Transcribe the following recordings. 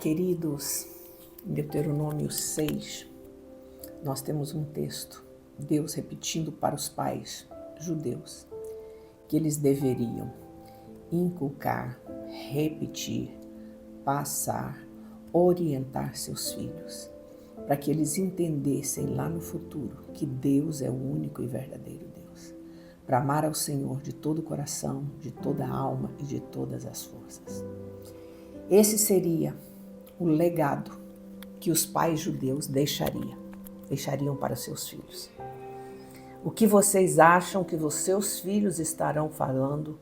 Queridos, em Deuteronômio 6, nós temos um texto, Deus repetindo para os pais judeus, que eles deveriam inculcar, repetir, passar, orientar seus filhos, para que eles entendessem lá no futuro que Deus é o único e verdadeiro Deus, para amar ao Senhor de todo o coração, de toda a alma e de todas as forças. Esse seria o legado que os pais judeus deixariam para seus filhos. O que vocês acham que os seus filhos estarão falando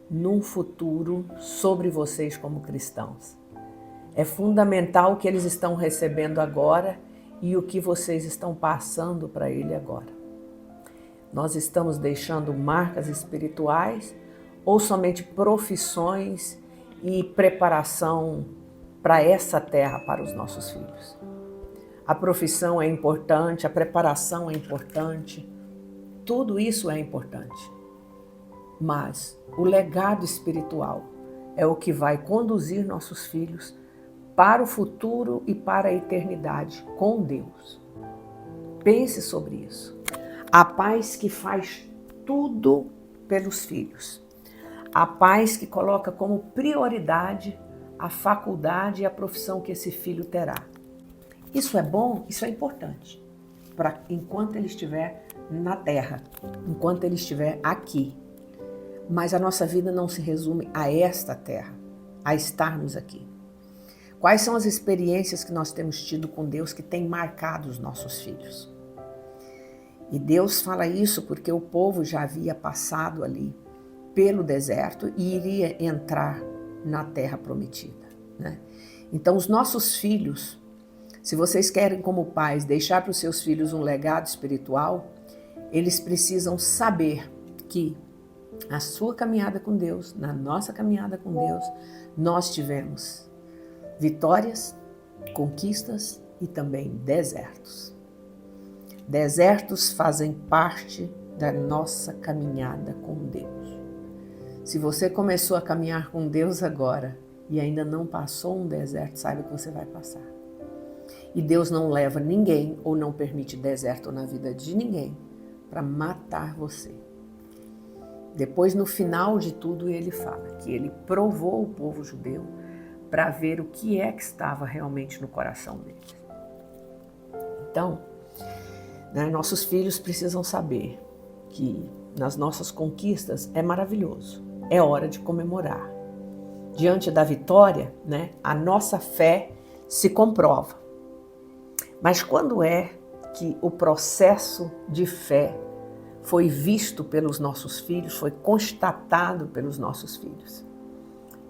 num futuro sobre vocês como cristãos? É fundamental o que eles estão recebendo agora e o que vocês estão passando para ele agora. Nós estamos deixando marcas espirituais ou somente profissões e preparação para essa terra para os nossos filhos? A profissão é importante, a preparação é importante, tudo isso é importante. Mas o legado espiritual é o que vai conduzir nossos filhos para o futuro e para a eternidade com Deus. Pense sobre isso. A pais que faz tudo pelos filhos. A pais que coloca como prioridade a faculdade e a profissão que esse filho terá. Isso é bom, isso é importante, para enquanto ele estiver na terra, enquanto ele estiver aqui. Mas a nossa vida não se resume a esta terra, a estarmos aqui. Quais são as experiências que nós temos tido com Deus que têm marcado os nossos filhos? E Deus fala isso porque o povo já havia passado ali pelo deserto e iria entrar na terra prometida, né? Então, os nossos filhos, se vocês querem como pais deixar para os seus filhos um legado espiritual, eles precisam saber que na sua caminhada com Deus, na nossa caminhada com Deus, nós tivemos vitórias, conquistas e também desertos. Desertos fazem parte da nossa caminhada com Deus. Se você começou a caminhar com Deus agora e ainda não passou um deserto, saiba que você vai passar. E Deus não leva ninguém ou não permite deserto na vida de ninguém para matar você. Depois, no final de tudo, ele fala que ele provou o povo judeu para ver o que é que estava realmente no coração deles. Então, nossos filhos precisam saber que nas nossas conquistas é maravilhoso. É hora de comemorar. Diante da vitória, a nossa fé se comprova. Mas quando é que o processo de fé foi visto pelos nossos filhos, foi constatado pelos nossos filhos?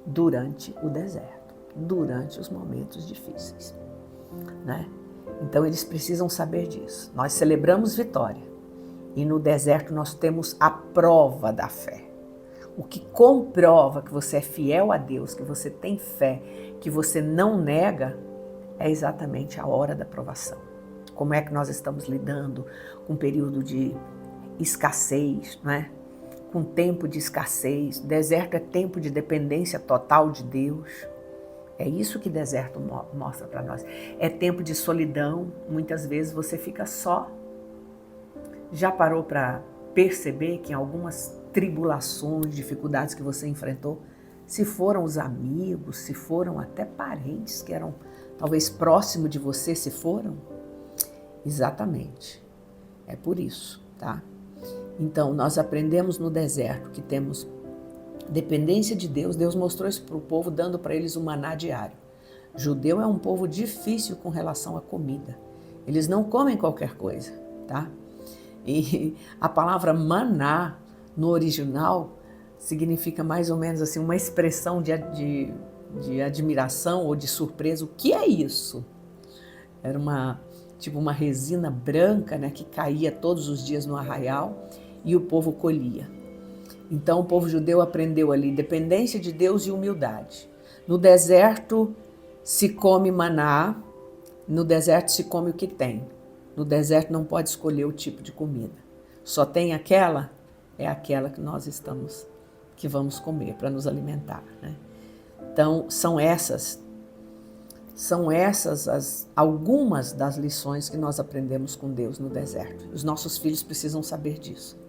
Durante o deserto, durante os momentos difíceis, Então eles precisam saber disso. Nós celebramos vitória e no deserto nós temos a prova da fé. O que comprova que você é fiel a Deus, que você tem fé, que você não nega, é exatamente a hora da provação. Como é que nós estamos lidando com um período de escassez, com tempo de escassez. Deserto é tempo de dependência total de Deus. É isso que deserto mostra para nós. É tempo de solidão. Muitas vezes você fica só. Já parou para perceber que em algumas tribulações, dificuldades que você enfrentou, se foram os amigos, se foram até parentes que eram talvez próximos de você, se foram? Exatamente. É por isso, tá? Então, nós aprendemos no deserto que temos dependência de Deus. Deus mostrou isso para o povo, dando para eles o maná diário. Judeu é um povo difícil com relação à comida. Eles não comem qualquer coisa, tá? E a palavra maná, no original, significa mais ou menos assim, uma expressão de admiração ou de surpresa. O que é isso? Era uma resina branca, que caía todos os dias no arraial e o povo colhia. Então o povo judeu aprendeu ali dependência de Deus e humildade. No deserto se come maná, no deserto se come o que tem. No deserto não pode escolher o tipo de comida. Só tem aquela que vamos comer para nos alimentar, Então são essas São essas algumas das lições que nós aprendemos com Deus no deserto. Os nossos filhos precisam saber disso.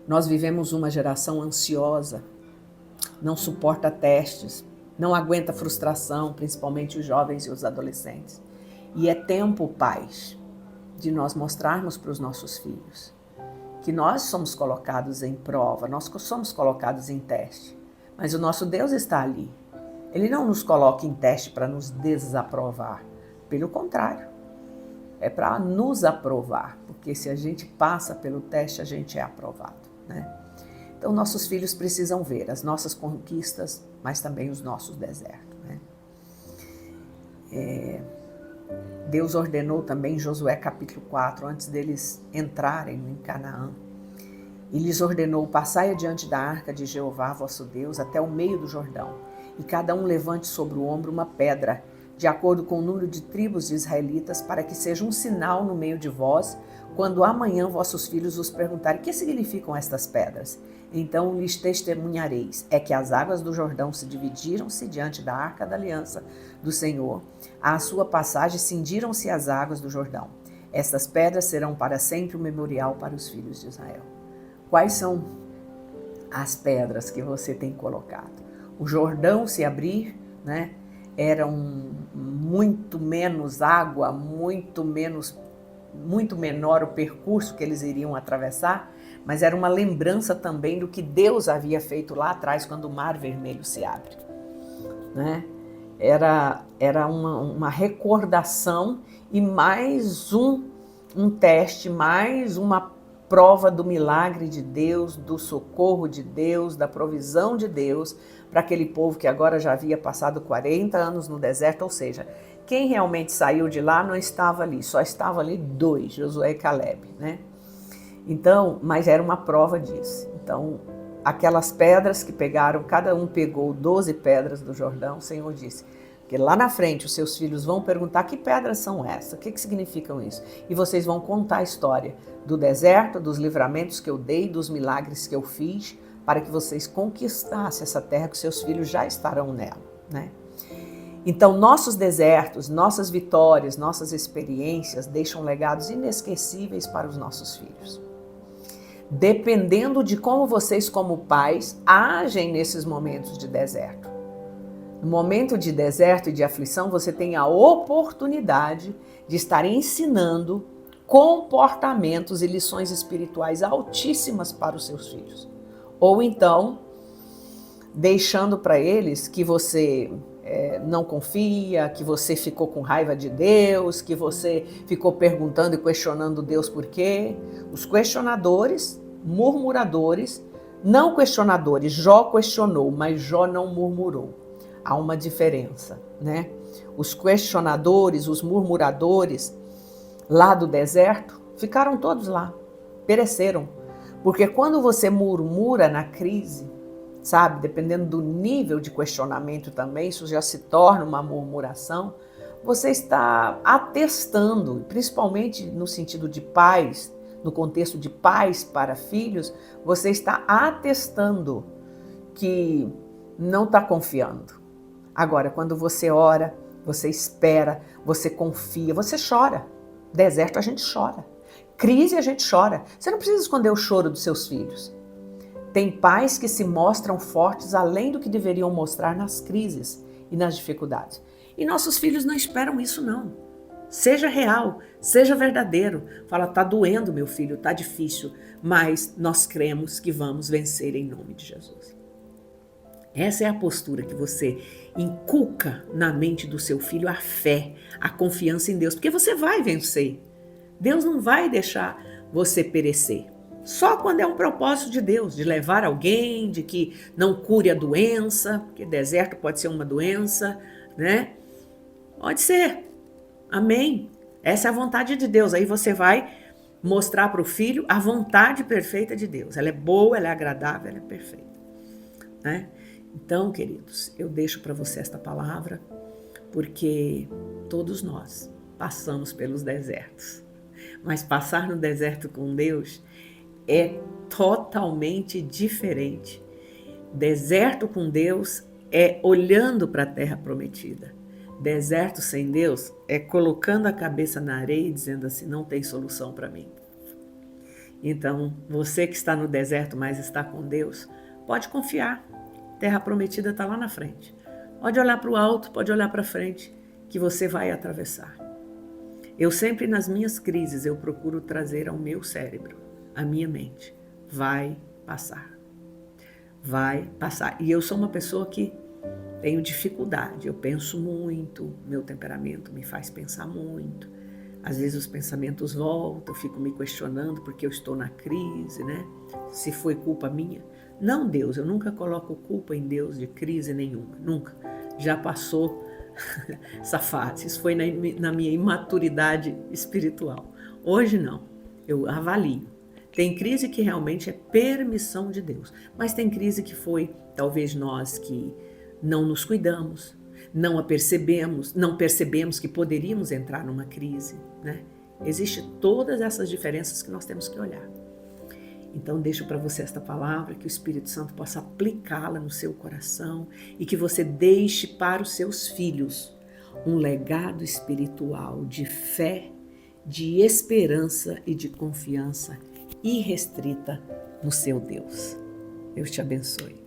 Nós vivemos uma geração ansiosa, não suporta testes, não aguenta frustração, principalmente os jovens e os adolescentes. E é tempo, pais, de nós mostrarmos para os nossos filhos que nós somos colocados em prova, nós somos colocados em teste, mas o nosso Deus está ali. Ele não nos coloca em teste para nos desaprovar, pelo contrário, é para nos aprovar, porque se a gente passa pelo teste, a gente é aprovado, né? Então, nossos filhos precisam ver as nossas conquistas, mas também os nossos desertos, né? Deus ordenou também em Josué capítulo 4, antes deles entrarem em Canaã, e lhes ordenou: passai adiante da arca de Jeová, vosso Deus, até o meio do Jordão, e cada um levante sobre o ombro uma pedra, de acordo com o número de tribos de israelitas, para que seja um sinal no meio de vós, quando amanhã vossos filhos vos perguntarem: que significam estas pedras? Então lhes testemunhareis, é que as águas do Jordão se dividiram-se diante da arca da aliança do Senhor. À sua passagem cindiram-se as águas do Jordão. Estas pedras serão para sempre um memorial para os filhos de Israel. Quais são as pedras que você tem colocado? O Jordão se abrir, né? Era muito menos água, muito menor o percurso que eles iriam atravessar, mas era uma lembrança também do que Deus havia feito lá atrás, quando o Mar Vermelho se abre, né? Era uma recordação e mais um teste, mais uma prova do milagre de Deus, do socorro de Deus, da provisão de Deus para aquele povo que agora já havia passado 40 anos no deserto, ou seja, quem realmente saiu de lá não estava ali, só estava ali 2, Josué e Calebe, né? Então, mas era uma prova disso. Então, aquelas pedras que pegaram, cada um pegou 12 pedras do Jordão, o Senhor disse, porque lá na frente os seus filhos vão perguntar: que pedras são essas? O que significam isso? E vocês vão contar a história do deserto, dos livramentos que eu dei, dos milagres que eu fiz, para que vocês conquistassem essa terra que seus filhos já estarão nela, né? Então, nossos desertos, nossas vitórias, nossas experiências deixam legados inesquecíveis para os nossos filhos. Dependendo de como vocês, como pais, agem nesses momentos de deserto. No momento de deserto e de aflição, você tem a oportunidade de estar ensinando comportamentos e lições espirituais altíssimas para os seus filhos. Ou então, deixando para eles que você não confia, que você ficou com raiva de Deus, que você ficou perguntando e questionando Deus por quê. Os questionadores, murmuradores, não questionadores. Jó questionou, mas Jó não murmurou. Há uma diferença, né? Os questionadores, os murmuradores lá do deserto, ficaram todos lá, pereceram. Porque quando você murmura na crise, sabe, dependendo do nível de questionamento também, isso já se torna uma murmuração, você está atestando, principalmente no sentido de pais, no contexto de pais para filhos, você está atestando que não está confiando. Agora, quando você ora, você espera, você confia, você chora. Deserto a gente chora. Crise a gente chora. Você não precisa esconder o choro dos seus filhos. Tem pais que se mostram fortes além do que deveriam mostrar nas crises e nas dificuldades. E nossos filhos não esperam isso, não. Seja real, seja verdadeiro. Fala: tá doendo, meu filho, tá difícil, mas nós cremos que vamos vencer em nome de Jesus. Essa é a postura que você inculca na mente do seu filho, a fé, a confiança em Deus, porque você vai vencer. Deus não vai deixar você perecer. Só quando é um propósito de Deus, de levar alguém, de que não cure a doença, porque deserto pode ser uma doença, né? Pode ser. Amém. Essa é a vontade de Deus. Aí você vai mostrar para o filho a vontade perfeita de Deus. Ela é boa, ela é agradável, ela é perfeita, né? Então, queridos, eu deixo para você esta palavra, porque todos nós passamos pelos desertos. Mas passar no deserto com Deus é totalmente diferente. Deserto com Deus é olhando para a terra prometida. Deserto sem Deus é colocando a cabeça na areia e dizendo assim, não tem solução para mim. Então, você que está no deserto, mas está com Deus, pode confiar. Terra prometida está lá na frente. Pode olhar para o alto, pode olhar para frente, que você vai atravessar. Eu sempre, nas minhas crises, eu procuro trazer ao meu cérebro, à minha mente, vai passar. Vai passar. E eu sou uma pessoa que tenho dificuldade, eu penso muito, meu temperamento me faz pensar muito. Às vezes os pensamentos voltam, eu fico me questionando porque eu estou na crise, né? Se foi culpa minha. Não, Deus, eu nunca coloco culpa em Deus de crise nenhuma, nunca. Já passou essa fase, isso foi na minha imaturidade espiritual. Hoje não, eu avalio. Tem crise que realmente é permissão de Deus, mas tem crise que foi talvez nós que não nos cuidamos, não a percebemos, não percebemos que poderíamos entrar numa crise, né? Existem todas essas diferenças que nós temos que olhar. Então deixo para você esta palavra, que o Espírito Santo possa aplicá-la no seu coração e que você deixe para os seus filhos um legado espiritual de fé, de esperança e de confiança irrestrita no seu Deus. Deus te abençoe.